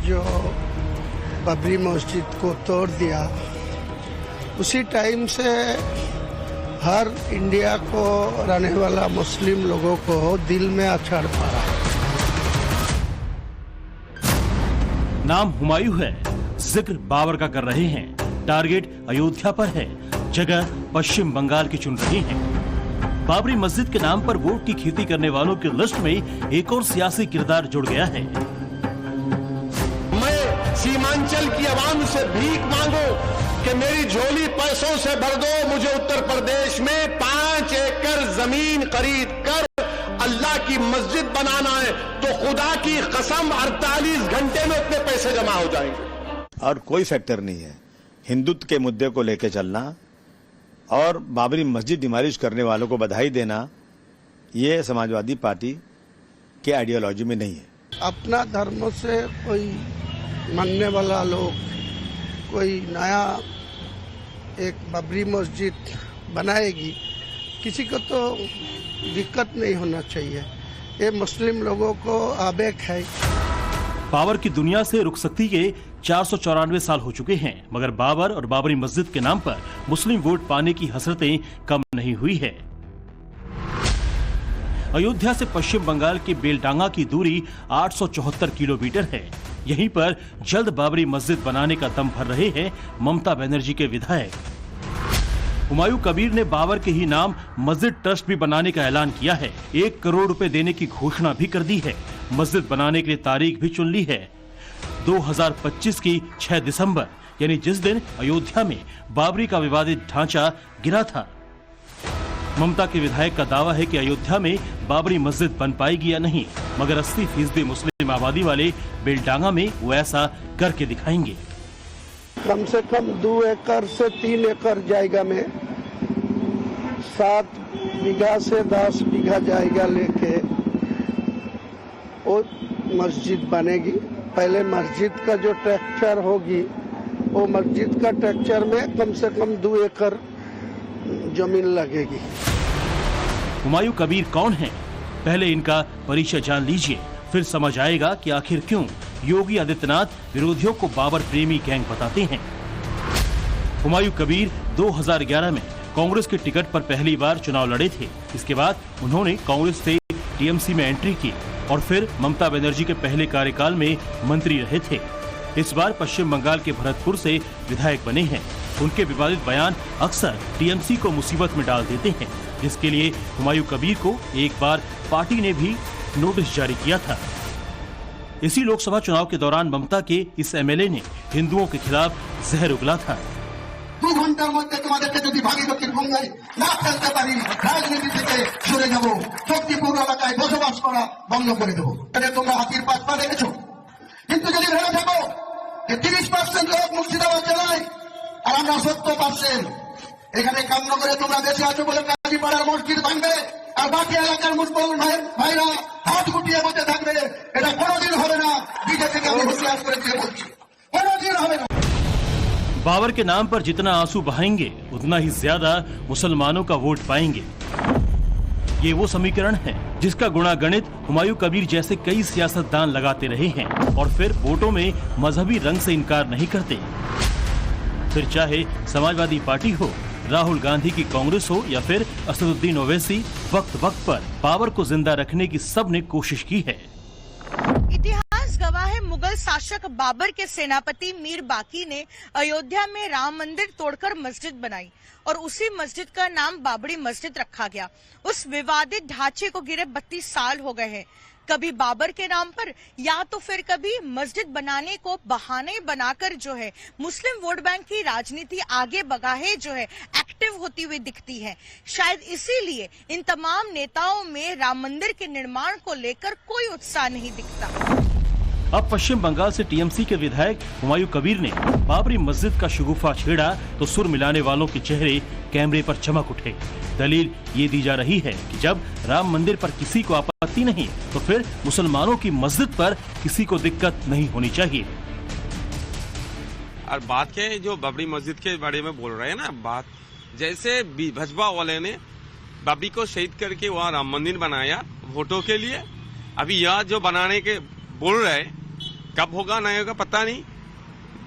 जो बाबरी मस्जिद को तोड़ दिया, उसी टाइम से हर इंडिया को रहने वाला मुस्लिम लोगों को दिल में अछाड़ पड़ा। नाम हुमायूं है, जिक्र बाबर का कर रहे हैं, टारगेट अयोध्या पर है, जगह पश्चिम बंगाल की चुन रहे हैं। बाबरी मस्जिद के नाम पर वोट की खेती करने वालों की लिस्ट में एक और सियासी किरदार जुड़ गया है। मैं सीमांचल की आवाम से भीख मांगू कि मेरी झोली पैसों से भर दो, मुझे उत्तर प्रदेश में 5 एकड़ जमीन खरीद कर अल्लाह की मस्जिद बनाना है, तो खुदा की कसम 48 घंटे में इतने पैसे जमा हो जाएंगे। और कोई फैक्टर नहीं है हिंदुत्व के मुद्दे को लेकर चलना और बाबरी मस्जिद डिमोलिश करने वालों को बधाई देना, ये समाजवादी पार्टी के आइडियोलॉजी में नहीं है। अपना धर्म से कोई मानने वाला लोग कोई नया एक बाबरी मस्जिद बनाएगी, किसी को तो दिक्कत नहीं होना चाहिए। ये मुस्लिम लोगों को आवेग है। बाबर की दुनिया से रुखसती के 494 साल हो चुके हैं, मगर बाबर और बाबरी मस्जिद के नाम पर मुस्लिम वोट पाने की हसरतें कम नहीं हुई है। अयोध्या से पश्चिम बंगाल के बेलडांगा की दूरी 874 किलोमीटर है। यहीं पर जल्द बाबरी मस्जिद बनाने का दम भर रहे हैं ममता बनर्जी के विधायक। हुमायूं कबीर ने बाबर के ही नाम मस्जिद ट्रस्ट भी बनाने का ऐलान किया है। 1 करोड़ रुपए देने की घोषणा भी कर दी है। मस्जिद बनाने के लिए तारीख भी चुन ली है, 2025 की 6 दिसंबर, यानी जिस दिन अयोध्या में बाबरी का विवादित ढांचा गिरा था। ममता के विधायक का दावा है कि अयोध्या में बाबरी मस्जिद बन पाएगी या नहीं, मगर 80% मुस्लिम आबादी वाले बेलडांगा में वो ऐसा करके दिखाएंगे। कम से कम 2 एकड़ से 3 एकड़ जाएगा में 7 बीघा से 10 बीघा जाएगा लेके वो मस्जिद बनेगी। पहले मस्जिद का जो स्ट्रक्चर होगी, वो मस्जिद का स्ट्रक्चर में कम से कम 2 एकड़ जमीन लगेगी। हुमायूं कबीर कौन है? पहले इनका परिचय जान लीजिए, फिर समझ आएगा कि आखिर क्यों योगी आदित्यनाथ विरोधियों को बाबर प्रेमी गैंग बताते हैं। हुमायूं कबीर 2011 में कांग्रेस के टिकट पर पहली बार चुनाव लड़े थे। इसके बाद उन्होंने कांग्रेस से टीएमसी में एंट्री की और फिर ममता बनर्जी के पहले कार्यकाल में मंत्री रहे थे। इस बार पश्चिम बंगाल के भरतपुर से विधायक बने हैं। उनके विवादित बयान अक्सर टीएमसी को मुसीबत में डाल देते हैं, जिसके लिए हुमायूं कबीर को एक बार पार्टी ने भी नोटिस जारी किया था। इसी लोकसभा चुनाव के दौरान ममता के इस एमएलए ने हिंदुओं के खिलाफ जहर उगला था। 2 ঘন্টার মধ্যে তোমাদেরকে যদি ভাগী দক্ষিণ বঙ্গাই না ফেলতে পারি, রাজনীতি থেকে সরে যাব, শক্তিপুর এলাকায় বসবাস করা বন্ধ করে দেবো। তোমরা হাতির পাত পা দেখেছো, কিন্তু যদি ভেবে থাকো যে 30% লোক মুর্শিদাবাদ জেলায় আর আমরা 70%, এখানে কামনগরে তোমরা বেঁচে আছো বলে কাজীপাড়ার মসজিদ ভাঙবে আর বাকি এলাকার মুসলমান ভাইরা হাত গুটিয়ে বসে থাকবে, এটা কোনোদিন হবে না। বিজেপিকে আমি হুঁশিয়ার করে দিয়ে বলছি, কোনোদিন হবে না। बाबर के नाम पर जितना आंसू बहाएंगे, उतना ही ज्यादा मुसलमानों का वोट पाएंगे। ये वो समीकरण है जिसका गुणागणित हुमायूं कबीर जैसे कई सियासतदान लगाते रहे हैं और फिर वोटों में मजहबी रंग से इनकार नहीं करते। फिर चाहे समाजवादी पार्टी हो, राहुल गांधी की कांग्रेस हो या फिर असदुद्दीन ओवैसी, वक्त वक्त पर बाबर को जिंदा रखने की सबने कोशिश की है। इतिहास गवाह है, मुगल शासक बाबर के सेनापति मीर बाकी ने अयोध्या में राम मंदिर तोड़कर मस्जिद बनाई और उसी मस्जिद का नाम बाबरी मस्जिद रखा गया। उस विवादित ढांचे को गिरे 32 साल हो गए हैं। कभी बाबर के नाम पर या तो फिर कभी मस्जिद बनाने को बहाने बनाकर जो है मुस्लिम वोट बैंक की राजनीति आगे बगाहे जो है एक्टिव होती हुई दिखती है। शायद इसीलिए इन तमाम नेताओं में राम मंदिर के निर्माण को लेकर कोई उत्साह नहीं दिखता। अब पश्चिम बंगाल से टीएमसी के विधायक हुमायूं कबीर ने बाबरी मस्जिद का शगुफा छेड़ा तो सुर मिलाने वालों के चेहरे कैमरे पर चमक उठे। दलील ये दी जा रही है कि जब राम मंदिर पर किसी को आपत्ति नहीं, तो फिर मुसलमानों की मस्जिद पर किसी को दिक्कत नहीं होनी चाहिए। और बात क्या है, जो बाबरी मस्जिद के बारे में बोल रहे हैं ना, बात जैसे भाजपा वाले ने बाबरी को शहीद करके वहाँ राम मंदिर बनाया वोटों के लिए, अभी यह जो बनाने के बोल रहे हैं कब होगा नहीं होगा पता नहीं,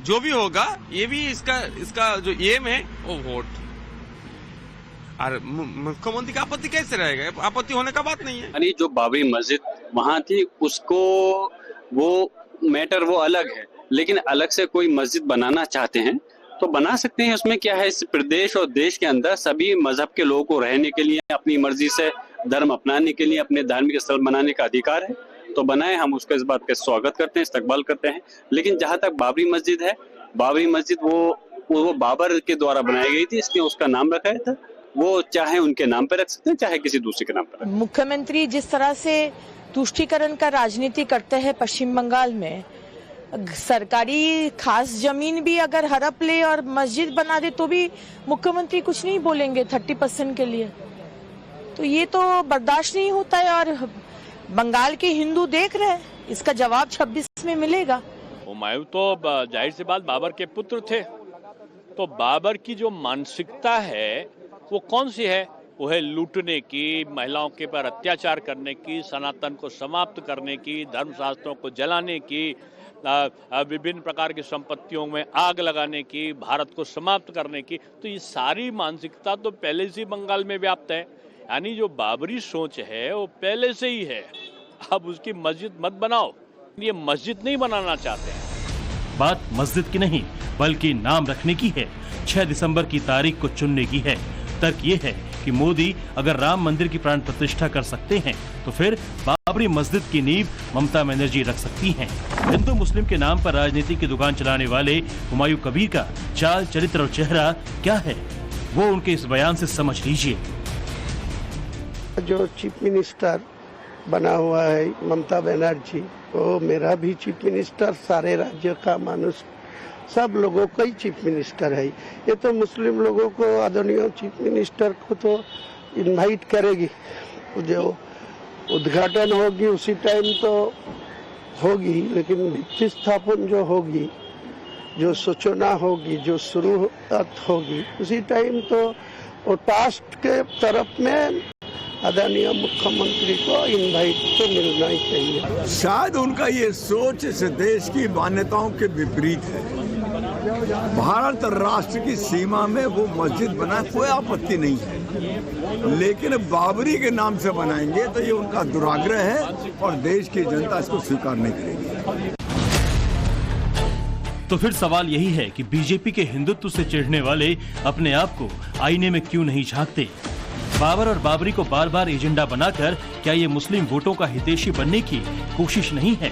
जो भी होगा ये भी इसका जो एम है वो वोट। और मुख्यमंत्री का आपत्ति कैसे रहेगा? आपत्ति होने का बात नहीं है। यानी जो बाबरी मस्जिद वहां थी उसको वो मैटर वो अलग है, लेकिन अलग से कोई मस्जिद बनाना चाहते हैं तो बना सकते हैं। उसमें क्या है, इस प्रदेश और देश के अंदर सभी मजहब के लोगों को रहने के लिए, अपनी मर्जी से धर्म अपनाने के लिए, अपने धार्मिक स्थल बनाने का अधिकार है, तो बनाए। हम उसका इस बात का स्वागत करते हैं, इस्तकबाल करते हैं। लेकिन जहां तक बाबरी मस्जिद है, बाबरी मस्जिद वो बाबर के द्वारा बनाई गई थी, इसलिए उसका नाम रखा था। वो चाहे उनके नाम पे रख सकते हैं, चाहे किसी दूसरे के नाम पर। मुख्यमंत्री जिस तरह से तुष्टीकरण का राजनीति करते हैं पश्चिम बंगाल में, सरकारी खास जमीन भी अगर हड़प ले और मस्जिद बना दे तो भी मुख्यमंत्री कुछ नहीं बोलेंगे 30% के लिए। तो ये तो बर्दाश्त नहीं होता है और बंगाल के हिंदू देख रहे हैं, इसका जवाब 26 में मिलेगा। हुमायूं तो जाहिर सी बात बाबर के पुत्र थे, तो बाबर की जो मानसिकता है वो कौन सी है? वो है लूटने की, महिलाओं के पर अत्याचार करने की, सनातन को समाप्त करने की, धर्मशास्त्रों को जलाने की, विभिन्न प्रकार की संपत्तियों में आग लगाने की, भारत को समाप्त करने की। तो ये सारी मानसिकता तो पहले से बंगाल में व्याप्त है। यानी जो बाबरी सोच है वो पहले से ही है। अब उसकी मस्जिद मत बनाओ, ये मस्जिद नहीं बनाना चाहते हैं। बात मस्जिद की नहीं बल्कि नाम रखने की है। 6 दिसंबर की तारीख को चुनने की है। तर्क ये है कि मोदी अगर राम मंदिर की प्राण प्रतिष्ठा कर सकते हैं तो फिर बाबरी मस्जिद की नींव ममता बनर्जी रख सकती हैं। हिंदू मुस्लिम के नाम पर राजनीति की दुकान चलाने वाले हुमायूं कबीर का चाल चरित्र और चेहरा क्या है, वो उनके इस बयान से समझ लीजिए। जो चीफ मिनिस्टर बना हुआ है ममता बनर्जी, वो मेरा भी चीफ मिनिस्टर, सारे राज्य का मानुष, सब लोगों का ही चीफ मिनिस्टर है। ये तो मुस्लिम लोगों को आदरणीय चीफ मिनिस्टर को तो इनवाइट करेगी, जो उद्घाटन होगी उसी टाइम तो होगी, लेकिन भित्ति स्थापन जो होगी, जो सूचना होगी, जो शुरुआत होगी, उसी टाइम तो वो टास्क के तरफ में आदरणीय मुख्यमंत्री को इनवाइट तो मिलना ही चाहिए। शायद उनका ये सोच इस देश की मान्यताओं के विपरीत है। भारत राष्ट्र की सीमा में वो मस्जिद बनाए, कोई आपत्ति नहीं है, लेकिन बाबरी के नाम से बनाएंगे तो ये उनका दुराग्रह है और देश की जनता इसको स्वीकार नहीं करेगी। तो फिर सवाल यही है कि बीजेपी के हिंदुत्व से चिढ़ने वाले अपने आप को आईने में क्यों नहीं झांकते? बाबर और बाबरी को बार बार एजेंडा बनाकर क्या ये मुस्लिम वोटों का हितैषी बनने की कोशिश नहीं है?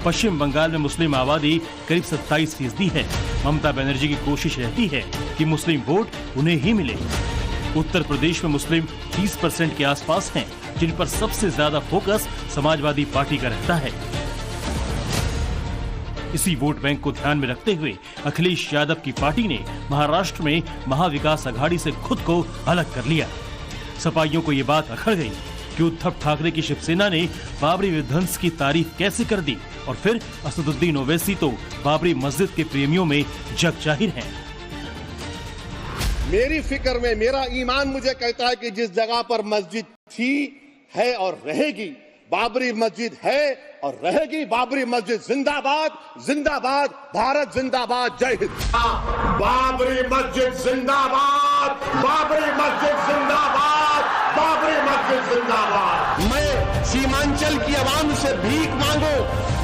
पश्चिम बंगाल में मुस्लिम आबादी करीब 27% है। ममता बनर्जी की कोशिश रहती है कि मुस्लिम वोट उन्हें ही मिले। उत्तर प्रदेश में मुस्लिम 30% के आसपास हैं, जिन पर सबसे ज्यादा फोकस समाजवादी पार्टी का रहता है। इसी वोट बैंक को ध्यान में रखते हुए अखिलेश यादव की पार्टी ने महाराष्ट्र में महाविकास अघाड़ी से खुद को अलग कर लिया। सपाइयों को ये बात अखड़ गई कि उद्धव ठाकरे की शिवसेना ने बाबरी विध्वंस की तारीफ कैसे कर दी, और फिर असदुद्दीन ओवैसी तो बाबरी मस्जिद के प्रेमियों में जग जाहिर हैं। मेरी फिक्र में मेरा ईमान मुझे कहता है कि जिस जगह पर मस्जिद थी, है और रहेगी, बाबरी मस्जिद है और रहेगी। बाबरी मस्जिद जिंदाबाद, जिंदाबाद, भारत जिंदाबाद, जय हिंद। बाबरी मस्जिद जिंदाबाद, बाबरी मस्जिद जिंदाबाद, बाबरी मस्जिद जिंदाबाद। मैं सीमांचल की आवाम से भीख मांगू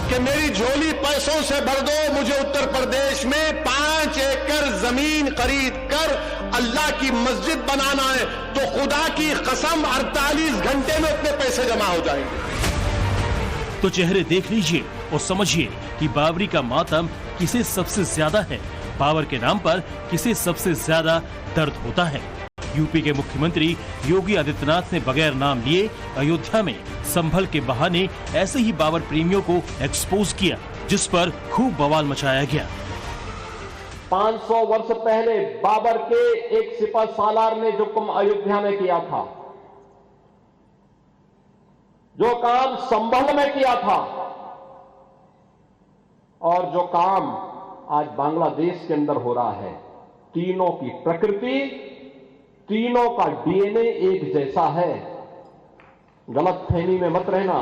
कि मेरी झोली पैसों से भर दो, मुझे उत्तर प्रदेश में 5 एकड़ जमीन खरीद कर अल्लाह की मस्जिद बनाना है, तो खुदा की कसम 48 घंटे में उतने पैसे जमा हो जाएंगे। तो चेहरे देख लीजिए और समझिए कि बाबरी का मातम किसे सबसे ज्यादा है, बाबर के नाम पर किसे सबसे ज्यादा दर्द होता है। यूपी के मुख्यमंत्री योगी आदित्यनाथ ने बगैर नाम लिए अयोध्या में संभल के बहाने ऐसे ही बाबर प्रेमियों को एक्सपोज किया, जिस पर खूब बवाल मचाया गया। 500 वर्ष पहले बाबर के एक सिपह सालार ने जो काम अयोध्या में किया था, जो काम संभल में किया था, और जो काम आज बांग्लादेश के अंदर हो रहा है, तीनों की प्रकृति, तीनों का डीएनए एक जैसा है। गलतफहमी में मत रहना।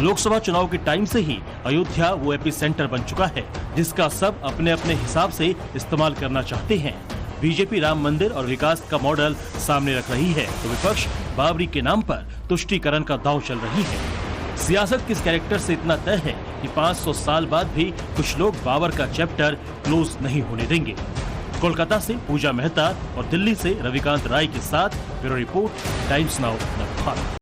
लोकसभा चुनाव के टाइम से ही अयोध्या वो एपी सेंटर बन चुका है जिसका सब अपने अपने हिसाब से इस्तेमाल करना चाहते हैं। बीजेपी राम मंदिर और विकास का मॉडल सामने रख रही है तो विपक्ष बाबरी के नाम पर तुष्टीकरण का दांव चल रही है। सियासत किस कैरेक्टर से इतना तय है कि 500 साल बाद भी कुछ लोग बाबर का चैप्टर क्लोज नहीं होने देंगे। कोलकाता से पूजा मेहता और दिल्ली से रविकांत राय के साथ bureau report, times now Bharat.